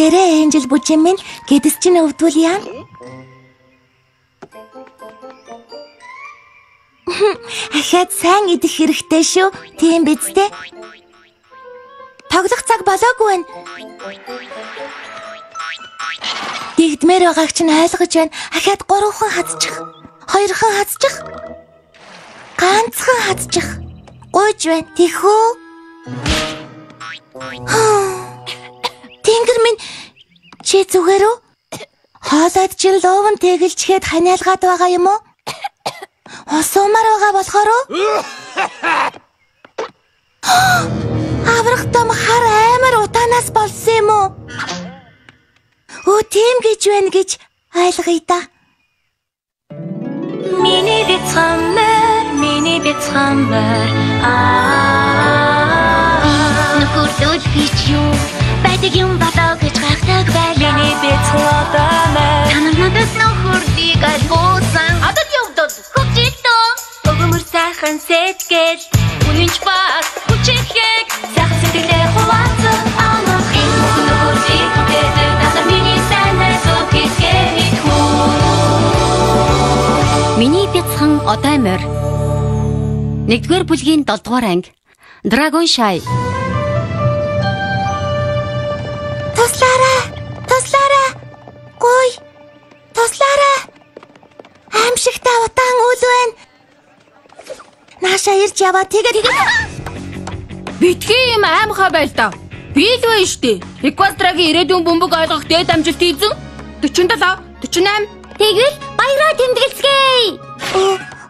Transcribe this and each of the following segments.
Гэрээ Энжел бүжин минь гэдэс чинь өвдвөл яа? Ахаад сайн идэх хэрэгтэй шүү. Тийм биз дээ. Тоглох цаг болоогүй байна. Дэгдмээр байгааг чинь ойлгож байна. Ахаад 3хан хазчих. 2хан хазчих. Ганцхан хазчих. Гуйж байна. Тэхүү. Тэнгэр минь чи зүгээр үү? Хоолойд чинь лууван тэгэлжгээд ханиалгаад байгаа юм уу? Осуумаар байгаа болохоор уу? Аврах том хар амар утаанаас болсон юм уу? Оо тийм гэж байна гэж ойлгоё да. Миний бяцхан нөхөрлөл бич юу байдаг юм болоо гэж гайхдаг байлаа. Миний бяцхан одоо мэр танамнаас нөхөрлийг алгуусан. Одоо явдал хөвжитөө өгөмөр сайхан сэтгэл үнэнч бас хүчихэд сайхан сэтгэлээ хуваацсан амах юм нөхөрлийг гэдэг надад миний санаа зүгтгээ хүү. Миний бяцхан одоо мэр 1-р бүлгийн 7-р анги Dragon Shy. Туслаарай. Гуй. Туслаарай. Аимшигтай удаан үл байна. Нааша ирж яваа. Тэгээд битгий юм аимхаа байл та. Би л вэ штэ. Equestriaгийн ирээдүйн бөмбөг ойлгох дээд амжилт хийсэн. 47, 48. Тэгвэл баяраа тэмдэглэцгээе.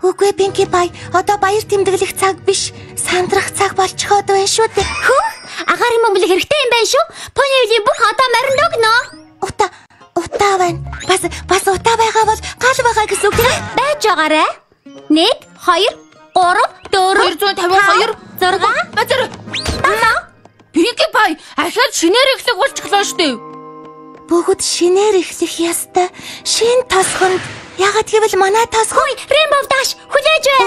Үгүй Pinkie Pie, одоо баяр тэмдэглэх цаг биш. Сандрах цаг болчиход байна шүү дээ. Хөө, агаар юм бэл хэрэгтэй юм байна шүү. Ponyville бүх одоо марин догно. Утаа байна. Бас утаа байгаа бол гал байгаа гэсэн үг тийм байж байгаарэ. 1, 2, 3, 4, 252, 6. Базар. Pinkie Pie, ахаад шинээр эхлэх болчихлоо штэ. Бүгд шинээр эхлэх ястай. Шин тосгонд ягаад гэвэл манай тосгоо Rainbow Dash хүлээж бай.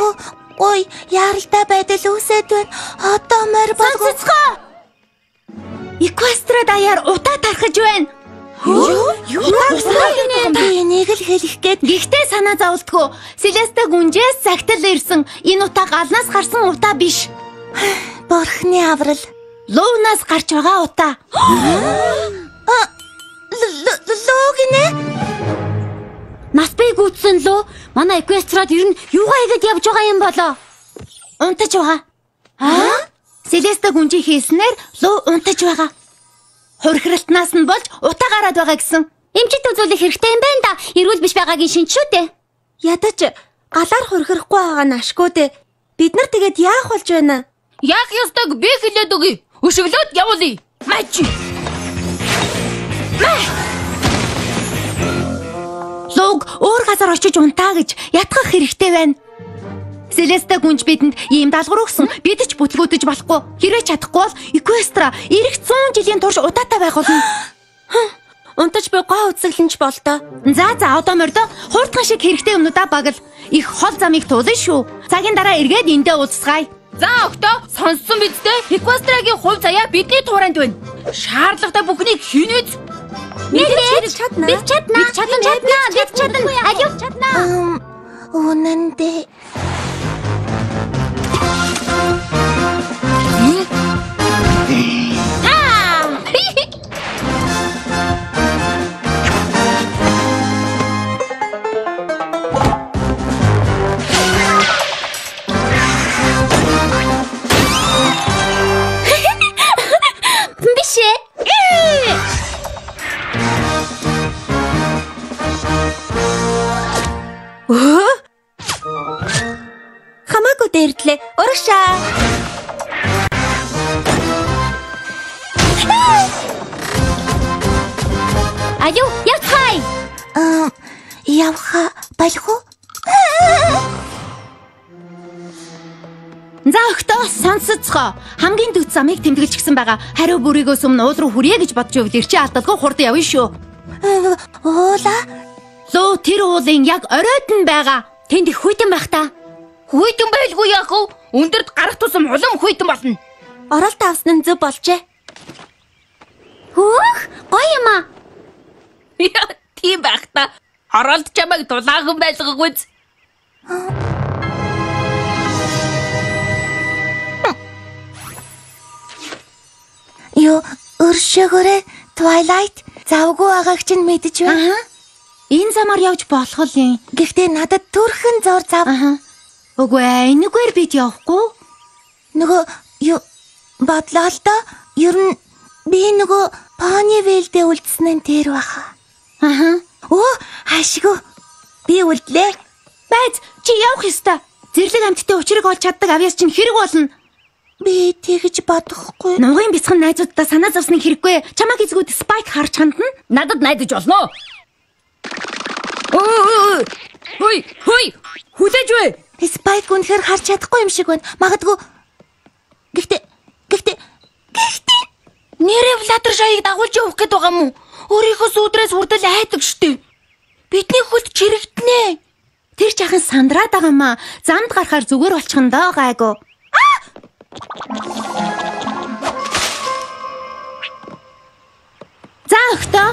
Ой, яралтай байдал үсэд байна. Одоо морь болгоцгоо. Equestria даяар утаа тархаж байна. Юу? Би энийг л хэлэх гээд Гэхдээ санаа зовлтгүй. Celeste гүнжээс цагтал ирсэн. Энэ утаа галнаас гарсан утаа биш. Бурхны аврал. Луунаас гарч байгаа утаа. Луу гинэ? Нас бий гүйтсэн лөө. Манай Equestria'д ер нь юугаа игээд явж байгаа юм болоо? Унтаж байгаа. Celeste гүнжи хийснээр лөө унтаж байгаа. Хурхиралтнаас нь болж утаа гараад байгаа гэсэн. Эмчит үзүүлэх хэрэгтэй юм байна да. Эрүүл биш байгаагийн шинж шүү дээ. Ядаж галаар хурхирэхгүй байгаа нь ашгүй дээ. Бид нар тэгээд яах болж байна? Яах ёстойг би хэлээд өгье. Өшөглөөд явуулъя. Мачи. Луг өөр газар очиж унтаа гэж ятгах хэрэгтэй байна. Celeste гүнж бидэнд ийм даалгавар өгсөн. Бид ч бүтлгүүдэж болохгүй. Хэрэг чадахгүй бол Equestria ирэх 100 жилийн турш удаатай байх болно. Унтаж буй гоо үзэглэнч болдоо. За одоо мордо хуурдхан шиг хэрэгтэй юмнуудаа багл. Их хол замыг туулна шүү. Цагийн дараа эргээд эндээ уулзгаая. За өгтөө сонссон биз дээ. Equestriaгийн хувь заяа бидний тууранд байна. Шаардлагатай бүхнийг хийнэз. Бид чадна. Аюу чадна. Үнэндээ. Бишээ. Хамаагүй дээрдлээ. Урагшаа. Аюу, явцгаая. Явха болох уу? За өгтөө сонсоцгоо. Хамгийн дүүц замыг тэмдэглэж гисэн байгаа. Хариу бүрийгөөс өмнө уул руу хүрье гэж бодож өгдөө чи алдалгүй хурд явна шүү. Уула? Лөө тэр уулын яг оройд нь байгаа. Тэнд их хүйтэн байх та. Хүйтэн байлгүй яах вэ? Өндөрт гарах тусам улам хүйтэн болно. Оролт авсан нь зөв болжээ. Хөөх, гоё юм аа. Яа, тийм байх та. Оролт чамайг дулаахан байлгах үз. Юу, өршөөгөөрэй. Twilight завгүй байгааг чинь мэдэж байна. Энэ замаар явж болох юм. Гэхдээ надад түрхэн зур зав. Үгүй ээ, энэгээр бид явахгүй. Нөгөө юу бодлоо л доо. Ер нь би нөгөө Ponyville-дээ үлдсэн нь тэр баха. Оо, хаашгүй. Би үлдлээ. Байз, чи явах ёстой. Зэрлэг амьтдаа учрыг олж чаддаг авьяас чинь хэрэг болно. Би тэгж бодохгүй. Нугын бяцхан найзуудтай санаа зовсныг хэрэггүй. Чамаг эзгүүд Spike харж хандна. Надад найдаж болно. Хөөй, хүлээж вэ? Spike үнэхээр харж чадахгүй юм шиг байна. Магадгүй. Гэхдээ нэрээ Fluttershy-ыг дагуулж явах гээд байгаа мó? Өөрийнхөө сүудрээс хүртэл айдаг штеп. Бидний хөлд чирэгдэнэ. Тэр жахан сандраад байгаа маа. Замд гарахаар зүгээр болчихно доо гайгүй. За өгтөө.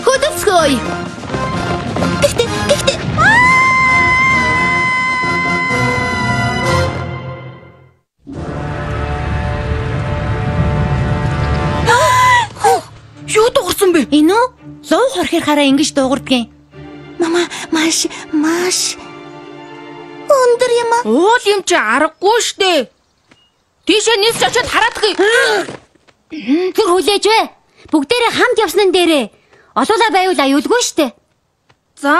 Хөдөлсгөөе. Гэхдээ Юу дуурсан бэ? Энэ үү? Луу хорхир хараа ингэж дуугардгийн. мама маш өндөр юм аа. Уул юм чи аргагүй штэ. Тийшээ нисч очиод хараадгүй. Тэр хүлээж вэ? Бүгдээрээ хамт явсан нь дээрээ. Олуулаа байвал аюулгүй штэ. За.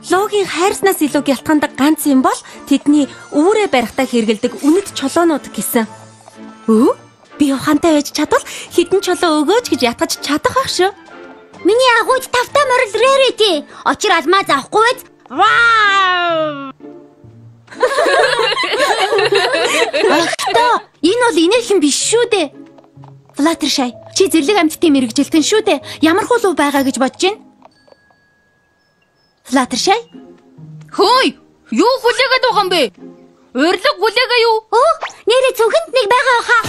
Луугийн хайрснаас илүү гялтгандаг ганц юм бол тэдний үүрээ барихтаа хэрэгэлдэг үнэт чолоонууд гэсэн. Би ухаантай байж чадвал хідэн чолоо өгөөч гэж ятгаж чадах байх шүү. Миний агууд тавтаа морил рарити. Очир алмаа заахгүй байц. Ахта, энэ бол инээхэн биш шүү дээ. Fluttershy, чи зэрлэг амьтдын мэрэгжилтэн шүү дээ. Ямар хулуу байгаа гэж бодож байна? Fluttershy? Хөөй, юу хүлээгээд байгаа юм бэ? Урилга хүлээгээ юу? Нэрээ зөвхөнд нэг байгаа хаа.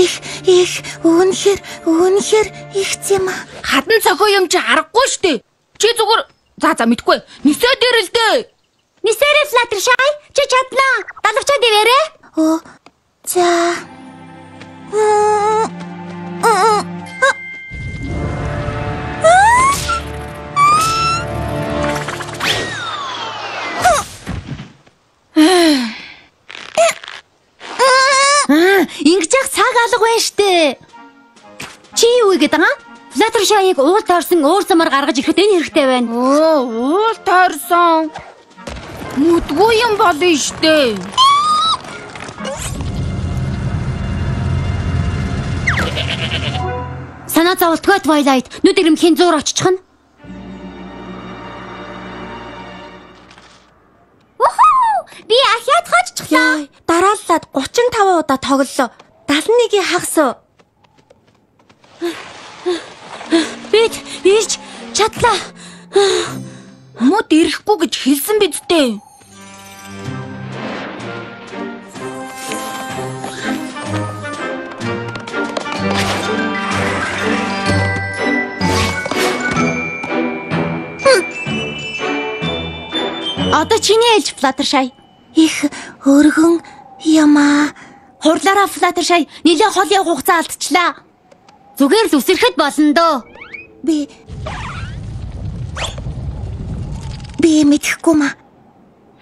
Их үнэхээр их юм аа. Хатан цохоо юм чи аргагүй штэ. Чи зүгээр за мэдгүй. Нисээ дээр л дээ. Нисээрээ Fluttershy, чи чаднаа. Далавчаад ивэрээ. За. Ингэж яг цаг алга байна штэ. Чи юу игээд байгаа? Fluttershy-ыг уулд орсон өөр замаар гаргаж ирэхэд энэ хэрэгтэй байна. Уулд орсон. Мүдгүй юм болно штэ. Санаа зовлтгой Twilight. Нүд ирэмхийн зуур оччих нь. Би ахиад хоччихлоо. Дарааллаад 35 удаа тоглолоо. 71-ийн хагас. Бид ирж чадлаа. Мод ирэхгүй гэж хэлсэн биз дээ. Одоо чиний ээлж Fluttershy. Их өргөн юм аа. Хурлаараа Fluttershy, нилээ холын хугацаа алдчихлаа. Зүгээр л үсрэхэд болно дөө. Би мэдэхгүй маа.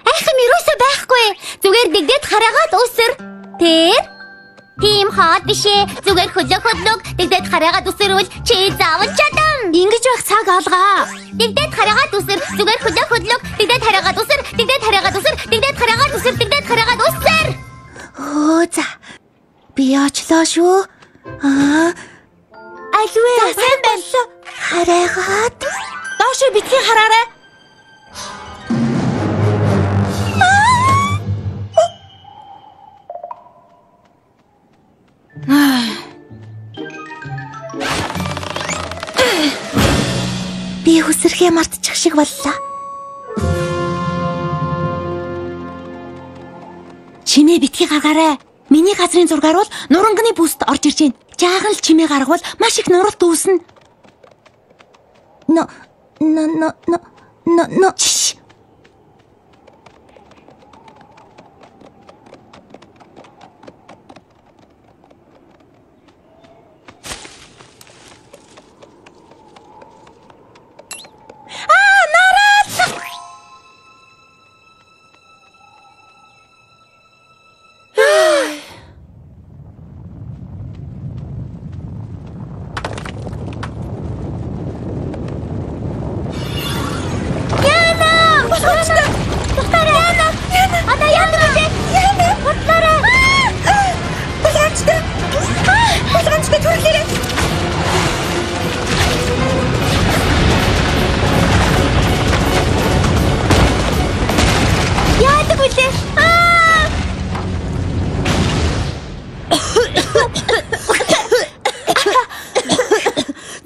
Айхам юусоо байхгүй. Зүгээр дэгдээд хараагаад үсэр. Тэр тийм хаад бишээ. Зүгээр хөлөг дэгдээд хараагаад үсэрвэл чи заавал чадам. Ингэж байх цаг алгаа. Дэгдээд хараагаад үсэр. Зүгээр хөлөг дэгдээд хараагаад үсэр. Дэгдээд хараагаад үсэр. Дэгдээд хараагаад үсэр. Дэгдээд хараагаад үсэр. За. Би очлоо шүү. Альвэ. Сайн байлаа. Хараагаад. Доош битгий хараарай. Би хүсрэхээ мартчих шиг боллоо. Чи Чимээ битгий гаргаарай. Миний газрын зургаар бол нуранганы бүст орж ирж байна. Жаахан л чимээ гаргавал маш их нуралт үүснэ. No. Чш.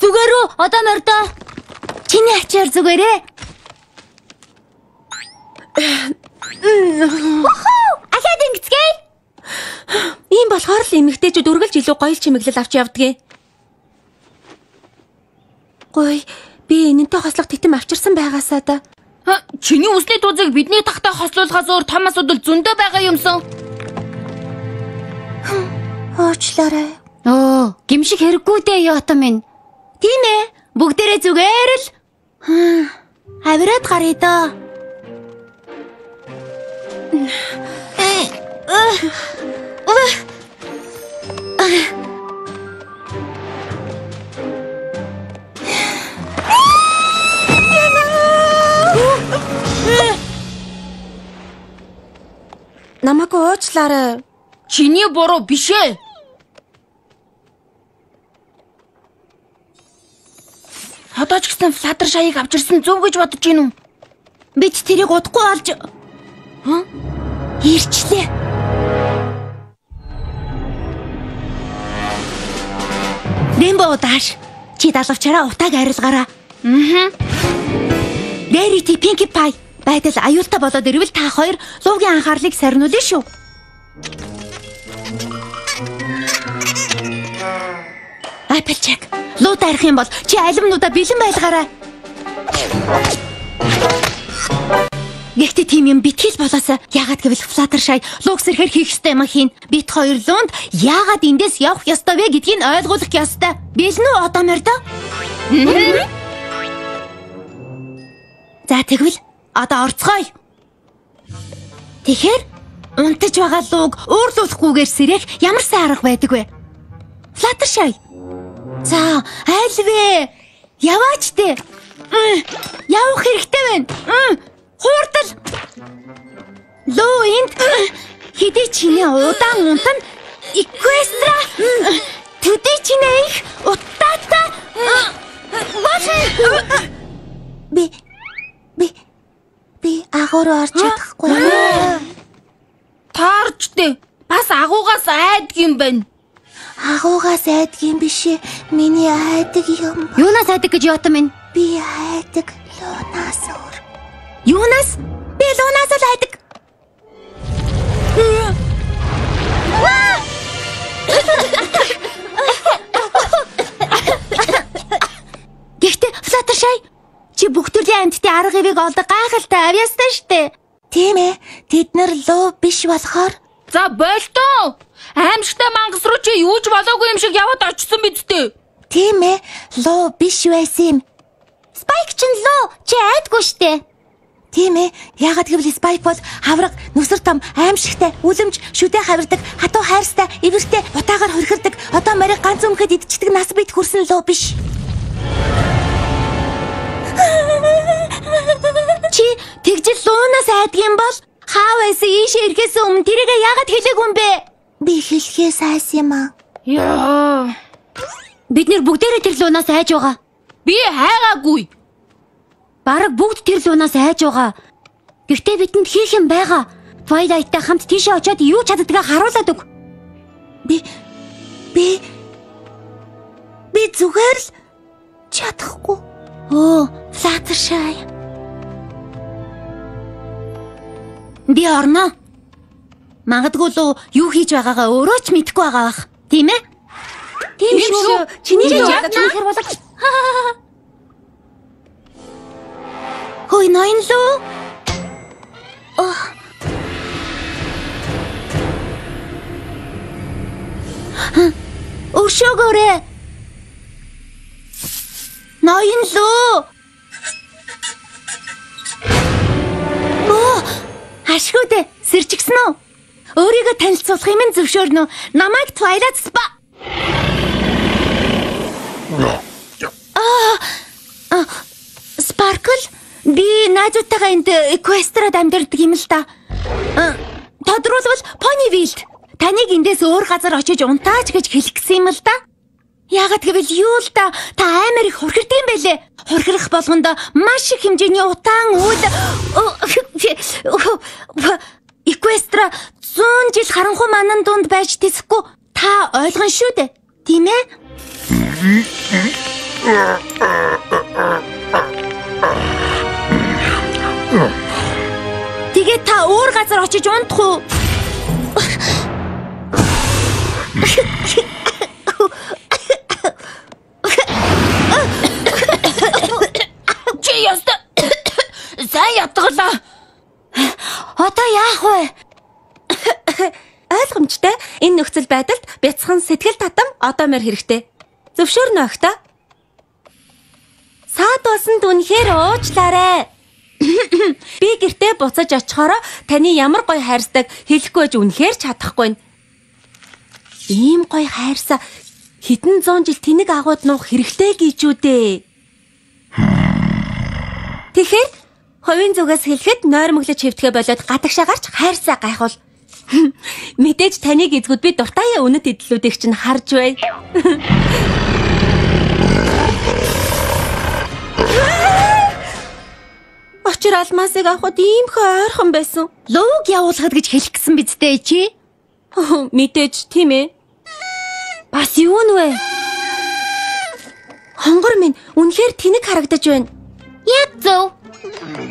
Зүгээрөө одоо мордоо. Чиний ачаар зүгээрээ. Ахаад ингэцгээе. Ийм болохоор л эмэгтэйчүүд үргэлж илүү гоё чимэглэл авч явдгийг. Гоё, би энэнтэй хослох титэм авчирсан байгаасаа да. Чиний үсний тузыг бидний тахтай хослуулахаас өөр том асуудал зөндөө байгаа юмсан. Уучлаарай. Гимшиг хэрэггүй дээ Ята минь. Тийм ээ. Бүгдээрээ зүгээр л авираад гаръя даа. Намайг уучлаарай. Чиний буруу биш ээ. Одоо ч гэсэн Fluttershy'г авчирсан зөв гэж бодож гин үү? Бид тэрийг удахгүй олж ирчлээ. Рембо дааш. Чи далавчаараа утааг арилгаараа. Rarity Pinkie Pie. Байдал аюултай болоод ирвэл та хоёр луугийн анхаарлыг сарниулна шүү. Applejack, луу дарах юм бол чи алимнуудаа бэлэн байлгаарай. Гэхдээ тийм юм битгий л болоосаа. Яагаад гэвэл Fluttershy лууг сэрхээр хийх ёстой юм хийн. Бит хоёр луунд яагаад эндээс явах ёстой вэ гэдгийг ойлгуулах ёстой. Бэлэн үү одоо мордоо? За тэгвэл одоо орцгоё. Тэгэхээр унтаж байгаа лууг өөрлүүлэхгүйгээр сэрэх ямар сайн арга байдаг вэ? Fluttershy. За, айл вэ? Яваач дээ. Явах хэрэгтэй байна. Хуурдал. Луу энд хэдий чиний удаан унтан Equestria. Төдий чиний их утаатай. Би агууруу орж чадахгүй. Таарч дээ. Бас агуугаас айдаг юм байна. Агуугаас айдаг юм биш ээ. Миний айдаг юм. Юунаас айдаг гэж Ята минь? Би айдаг луунаас өөр. Юунаас? Би луунаас л айдаг. Гэхдээ Fluttershy, чи бүх төрлийн амьтдын арга ивийг олдог гайхалтай авьяастай штэ. Тийм ээ. Тэд нар луу биш болохоор. За болтоо. Аимшигтай мангас руу чи юу ч болоогүй юм шиг яваад очсон бидтэй. Тийм ээ. Луу биш байсан юм. Spike ч луу чи айдгүй штэ. Тийм ээ. Яагаад гэвэл Spike бол хавраг, нүсэр том, аимшигтай, үлэмж, шүдэ хавирдаг, хатуу хайрстай, эвэртэй, утаагаар хорхирдаг, одоо марийг ганц өмхөд идчихдэг нас бид хүрсэн луу биш. Чи тэгжил луунаас айдаг юм бол хаа байсан ийшээ ирэхээс өмнө тэрийг яагаад хэлээгүй юм бэ? Би хэлхээс айс юм аа. Яа. Бид нэр бүгдээрээ тэр луунаас айж байгаа. Би хайгаагүй. Бараг бүгд тэр луунаас айж байгаа. Гэхдээ бидэнд хийх юм байгаа. Twilight-тай хамт тийшээ очиод юу чаддгаа харуулад өг. Би зүгээр л чадахгүй. Fluttershy. Би орно. Магадгүй л юу хийж байгаагаа өөрөө ч мэдэхгүй байгаа бах. Тийм ээ? Тийм шүү. Чиний яагаад болог? Хөөе ноён лөө. Өшөөгөөрэй. Ноён лөө. Ашгүй дээ. Сэрчгсэн үү? Өөрийгөө танилцуулах юм зөвшөөрнө. Намайг Twilight Spa. Sparkle, би найзуудтайгаа энд Equestrad амьдардаг юм л да. Тодруулбал Ponyville. Таныг эндээс өөр газар очиж унтаач гэж хэлэх гэсэн юм л да. Яагаад гэвэл юу л да, та амар их хурхирд юм байлээ. Хурхирах болгонд маш их хэмжээний утаан үйл Equestria 100 жил харанхуй манан дунд байж тэсэхгүй та ойлгон шүү дээ. Тийм ээ? Тэгээд та өөр газар очиж унтах уу? Чи яста? Сайн ятгалаа. Одоо яах вэ? Ойлгомжтой. Энэ нөхцөл байдалд бяцхан сэтгэл татам одоомор хэрэгтэй. Зөвшөөрнө өгтөө. Саад болсонд үнэхээр уучлаарай. Би гэртээ буцаж очихороо таны ямар гоё хайрцаг хэлэхгүй байж үнэхээр чадахгүй. Ийм гоё хайрсаа хэдэн зуун жил тэнэг агууд нуух хэрэгтэй гэж үү дээ. Тэгэхээр хувийн зүгээс хэлэхэд нойрмоглож хэвтгэе болоод гадагшаа гарч хайрсаа гайхвал мэдээж таныг эзгүүд би дуртай үнэт эдлүүдийг чинь харж бай. Очир алмасыг авахд ийм хойрхон байсан. Лууг явуулахад гэж хэлэх гэсэн биз дээ чи? Мэдээж тийм ээ. Бас юу нэ? Хонгор минь үнэхээр тэнэг харагдаж байна. Яг зөв.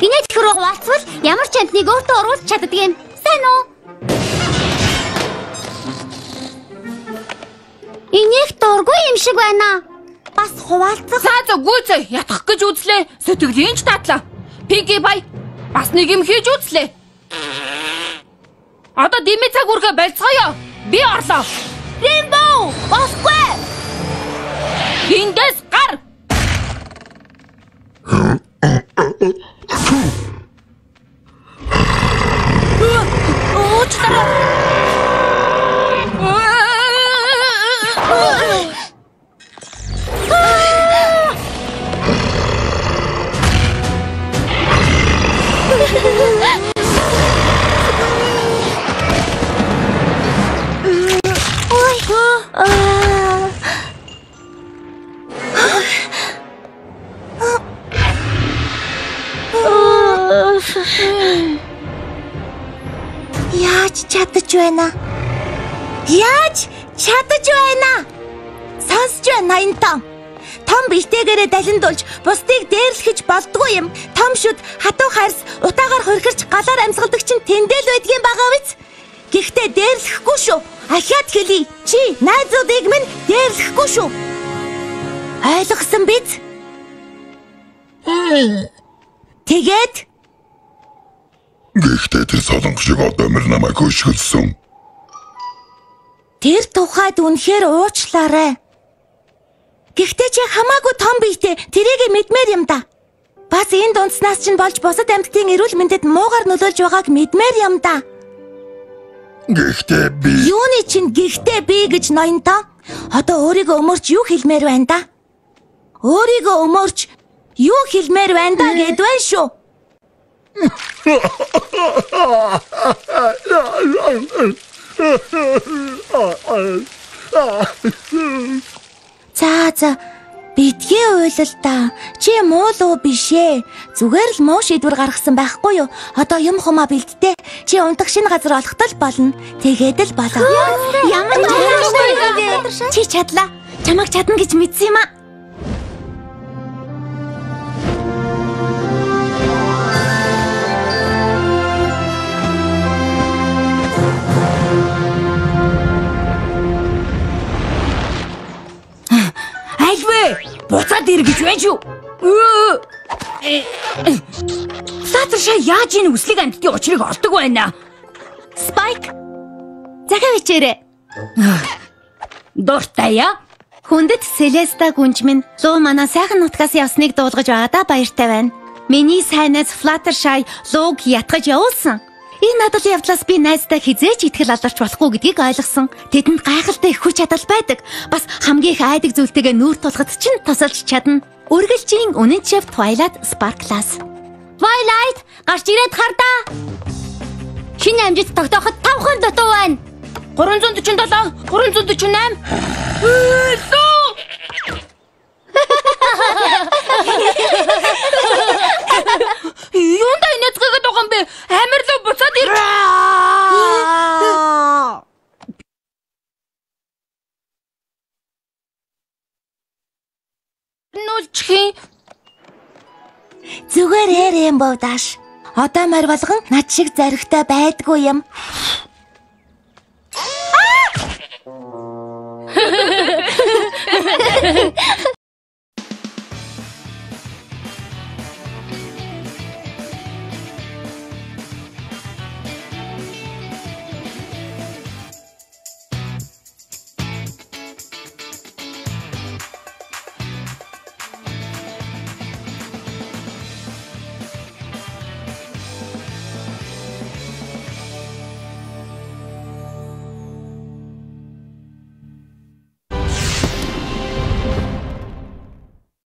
Гинэт хөрөг вацвал ямар ч амтныг өөртөө оруулж чаддаг юм. Сайн уу? Инех дургүй юм шиг байна. Бас хуваалцах. Цаа гүйцээ ятгах гэж үзлээ. Сэтгэлийн ч татлаа. Пиги бай. Бас нэг юм хийж үзлээ. Одоо дими цаг үргээ болцгоё. Би орлоо. Rainbow! Босгүй! Эндээс гар. Яаж чадаж байна? Яаж чадаж байна? Сонсож байна энэ том. Том бэлтээгээрээ далиндуулж бусдыг дээрлэхэж болдгүй юм. Том шүд хатуу хайрс утаагаар хорхирч галаар амьсгалдаг чинь тэндэл байдгийн байгаа биз? Гэхдээ дээрлэхгүй шүү. Ахиад хэлий. Чи найзуудыг минь дээрлэхгүй шүү. Ойлгосон биз? Тэгээд Гэхдээ тэр солонгошиг одоомор намайг хөшгөлсөн. Тэр тухайд үнэхээр уучлаарай. Гэхдээ чи хамаагүй том биетэй тэрийг мэдмээр юм да. Бас энэ дундснаас чинь болж бусад амьтдын эрүүл мэндэд муугар нөлөөлж байгааг мэдмээр юм да. Гэхдээ би Юуны чинь гэхдээ би гэж ноёнтоо одоо өөрийгөө өмөрч юу хэлмээр байна да? Өөрийгөө өмөрч юу хэлмээр байна да гэдвэн шүү. За битгий уйлал та. Чи муу луу биш ээ. Зүгээр л муу шийдвэр гаргасан байхгүй юу? Одоо юм хумаа бэлдтэй. Чи унтах шинэ газар олохтол болно. Тэгээд л болоо. Ямар Чи чадлаа. Чамайг чадна гэж мэдсэн юм аа. Буцаад ир гэж байна шүү. Fluttershy яаж энэ үслэг амьтдын учрыг олдог байна? Spike. Захаа бичээрэй. Дуртай яа. Хүндэт Celesta гүнжмэн луу манай сайхан нутгаас явсныг дуулгаж байгаадаа баяртай байна. Миний сайнаас Fluttershy лууг ятгаж явуулсан. Энэ надад явдлаас би найздаа хизээч итгэл алдарч болохгүй гэдгийг ойлгосон. Тэдэнд гайхалтай их хүч чадал байдаг. Бас хамгийн их айдаг зүйлтэйгээ нүүр тулахад чинь тусалж чадна. Үргэлжийн үнэн чив Twilight Sparkle-аас. Twilight, гарч ирээд хардаа. Шинэ амжилт тогтооход 5 дутуу байна. 347, 348. Юунда инээцгээд байгаа юм бэ? Амарлуу буцаад ир. Нүлчхийн Зүгээр Rainbow Dash. Одоо морь болгон над шиг зоригтой байдгүй юм.